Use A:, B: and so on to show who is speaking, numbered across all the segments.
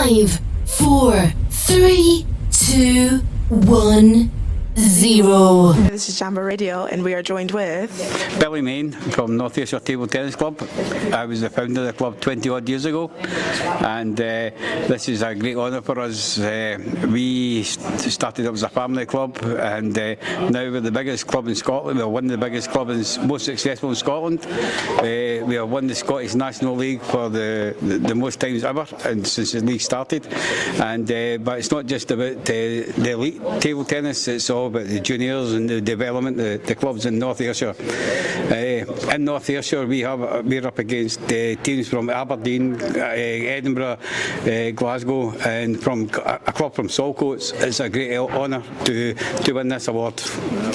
A: 5, 4, 3, 2, 1, 0.
B: This is Jambo Radio, and we are joined with
C: Billy Main from North Ayrshire Table Tennis Club. I was the founder of the club 20 odd years ago, and this is a great honour for us. We started up as a family club, and now we're the biggest club in Scotland. We're one of the biggest clubs, most successful in Scotland. We have won the Scottish National League for the most times ever, and since the league started. And but it's not just about the elite table tennis; it's all about the juniors and the development. The clubs in North Ayrshire. In North Ayrshire, we're up against teams from Aberdeen, Edinburgh, Glasgow, and from a club from Saltcoats. It's a great honour to win this award.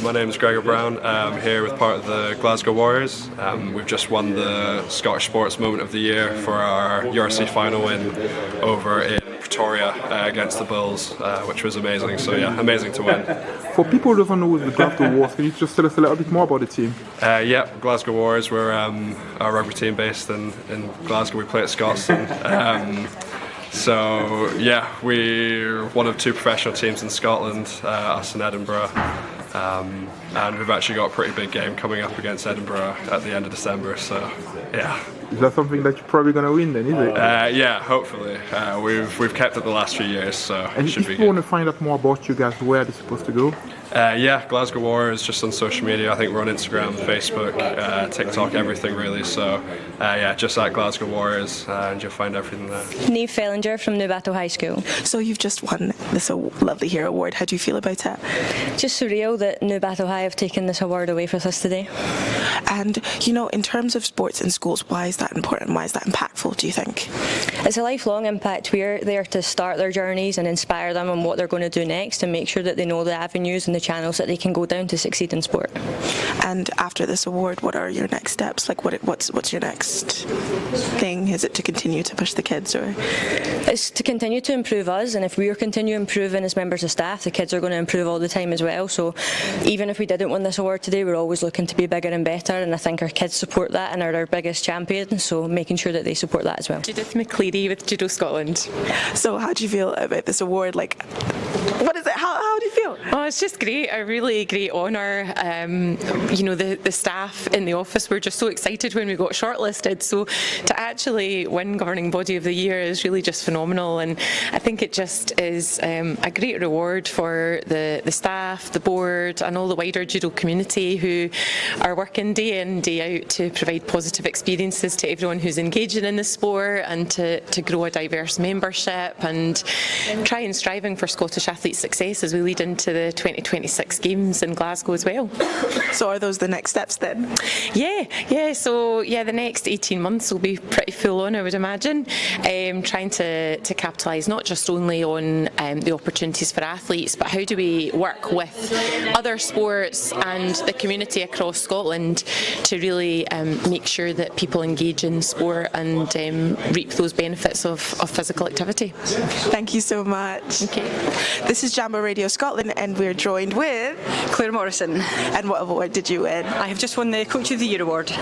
D: My name is Gregor Brown. I'm here with part of the Glasgow Warriors. We've just won the Scottish Sports Moment of the Year for our URC final win over in Pretoria against the Bulls, which was amazing. So yeah, amazing to win.
E: For people who don't know what the Glasgow Warriors, can you just tell us a little bit more about the team?
D: Yeah, Glasgow Warriors, we're a rugby team based in Glasgow. We play at Scotstoun. So yeah, we're one of two professional teams in Scotland, us in Edinburgh. And we've actually got a pretty big game coming up against Edinburgh at the end of December, so yeah.
E: Is that something that you're probably going to win then, is it?
D: Yeah, hopefully. We've kept it the last few years, so
E: and
D: it should be
E: good. If
D: good.
E: you want to find out more about you guys, where are they supposed to go?
D: Yeah, Glasgow Warriors, just on social media. I think we're on Instagram, Facebook, TikTok, everything really. So yeah, just at Glasgow Warriors, and you'll find everything there.
F: Neve Fellinger from New Battle High School.
B: So you've just won this lovely Hero Award. How do you feel about it?
F: Just surreal that New Battle High have taken this award away from us today.
B: And you know, in terms of sports in schools, why is that important? Why is that impactful, do you think?
F: It's a lifelong impact. We're there to start their journeys and inspire them on what they're going to do next, and make sure that they know the avenues and the channels that they can go down to succeed in sport.
B: And after this award, what are your next steps? Like, what's your next thing? Is it to continue to push the kids, or?
F: It's to continue to improve us, and if we are continue improving as members of staff, the kids are going to improve all the time as well. So even if we didn't win this award today, we're always looking to be bigger and better, and I think our kids support that and are our biggest champions, so making sure that they support that as well.
G: Judith McCleary with Judo Scotland.
B: So how do you feel about this award? Like, what is it? How do you feel?
G: Oh, it's just great, a really great honour. You know, the staff in the office were just so excited when we got shortlisted, so to actually win Governing Body of the Year is really just phenomenal, and I think it just is a great reward for the staff, the board and all the wider judo community who are working day in, day out to provide positive experiences to everyone who's engaging in the sport, and to grow a diverse membership and try and striving for Scottish athletes' success as we lead into the 2026 Games in Glasgow as well.
B: So are those the next steps then?
G: Yeah. So yeah, the next 18 months will be pretty full on, I would imagine. Trying to capitalise not just only on the opportunities for athletes, but how do we work with other sports and the community across Scotland to really make sure that people engage in sport and reap those benefits of physical activity.
B: Thank you so much.
G: Okay.
B: This is Jambo Radio Scotland, and we're joined with
H: Claire Morrison.
B: And what award did you win?
H: I have just won the Coach of the Year award.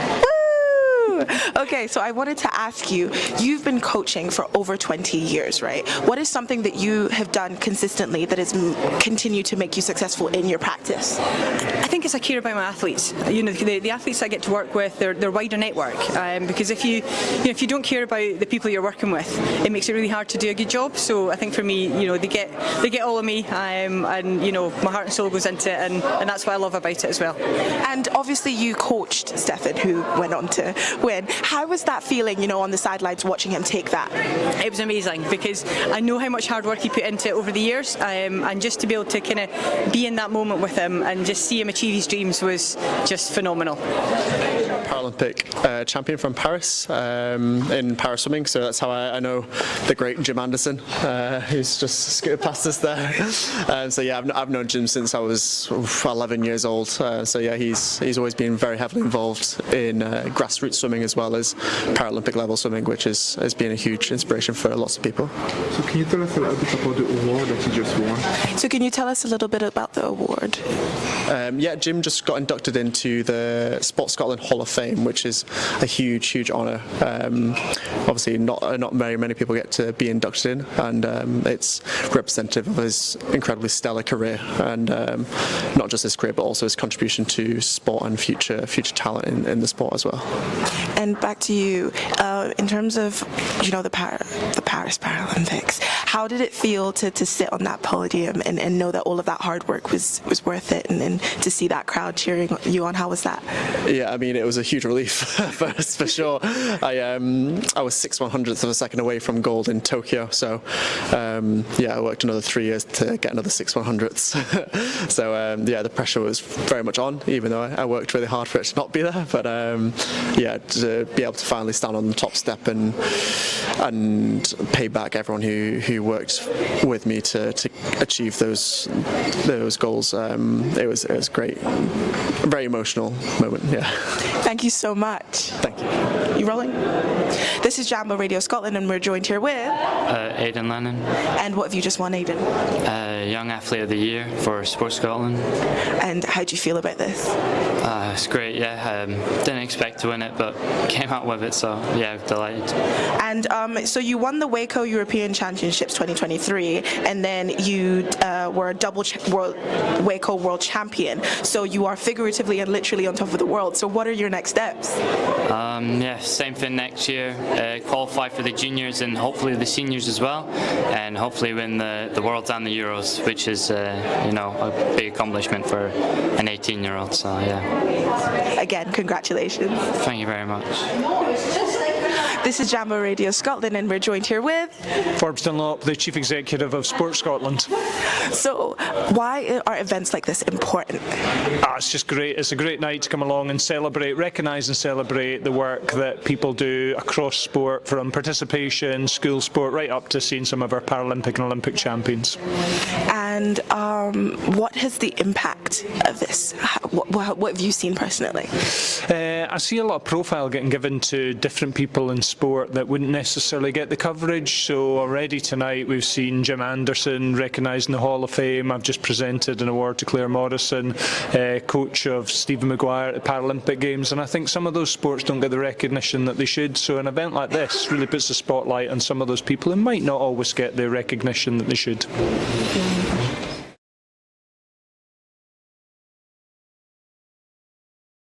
B: Okay, so I wanted to ask you, you've been coaching for over 20 years, right? What is something that you have done consistently that has continued to make you successful in your practice?
H: I think it's I care about my athletes. You know, the athletes I get to work with, their wider network. Because if you don't care about the people you're working with, it makes it really hard to do a good job. So I think for me, you know, they get all of me, and you know, my heart and soul goes into it, and that's what I love about it as well.
B: And obviously, you coached Stefan, who went on to win. How was that feeling, you know, on the sidelines watching him take that?
H: It was amazing because I know how much hard work he put into it over the years, and just to be able to kind of be in that moment with him and just see him achieve his dreams was just phenomenal.
I: Paralympic champion from Paris in para swimming, so that's how I know the great Jim Anderson, who's just scooted past us there. So yeah, I've known Jim since I was 11 years old. So yeah, he's always been very heavily involved in grassroots swimming as well as Paralympic level swimming, which has been a huge inspiration for lots of people.
E: So can you tell us a little bit about the award that you just won?
B: So can you tell us a little bit about the award?
I: Yeah, Jim just got inducted into the Sport Scotland Hall of Fame, which is a huge honour. Obviously, not very many people get to be inducted in, and it's representative of his incredibly stellar career, and not just his career, but also his contribution to sport and future talent in the sport as well.
B: And back to you, in terms of the Paris Paralympics, how did it feel to sit on that podium and know that all of that hard work was worth it, and to see that crowd cheering you on? How was that?
I: Yeah, I mean, it was a huge relief for sure. I was 6/100ths of a second away from gold in Tokyo, so I worked another 3 years to get another 6/100ths. So the pressure was very much on, even though I worked really hard for it to not be there. But to be able to finally stand on the top step and pay back everyone who worked with me to achieve those goals, it was great. A very emotional moment. Yeah.
B: Thank you so much.
I: Thank you.
B: You rolling? This is Jambo Radio Scotland, and we're joined here with
J: Aidan Lennon.
B: And what have you just won, Aidan?
J: Young Athlete of the Year for Sports Scotland.
B: And how do you feel about this?
J: It's great, yeah. Didn't expect to win it, but came out with it, so yeah, delighted.
B: And so you won the Waco European Championships 2023, and then you were a double Waco World Champion. So you are figuratively and literally on top of the world. So what are your next steps?
J: Same thing next year. Qualify for the juniors and hopefully the seniors as well, and hopefully win the Worlds and the Euros, which is a big accomplishment for an 18-year-old. So yeah.
B: Again, congratulations.
J: Thank you very much.
B: This is Jambo Radio Scotland, and we're joined here with
K: Forbes Dunlop, the Chief Executive of Sports Scotland.
B: So, why are events like this important?
K: It's just great. It's a great night to come along and recognise and celebrate the work that people do across sport, from participation, school sport, right up to seeing some of our Paralympic and Olympic champions.
B: And what has the impact of this? What have you seen personally?
K: I see a lot of profile getting given to different people in sport that wouldn't necessarily get the coverage. So already tonight we've seen Jim Anderson recognised in the Hall of Fame. I've just presented an award to Claire Morrison, coach of Stephen Maguire at the Paralympic Games, and I think some of those sports don't get the recognition that they should. So an event like this really puts a spotlight on some of those people who might not always get the recognition that they should.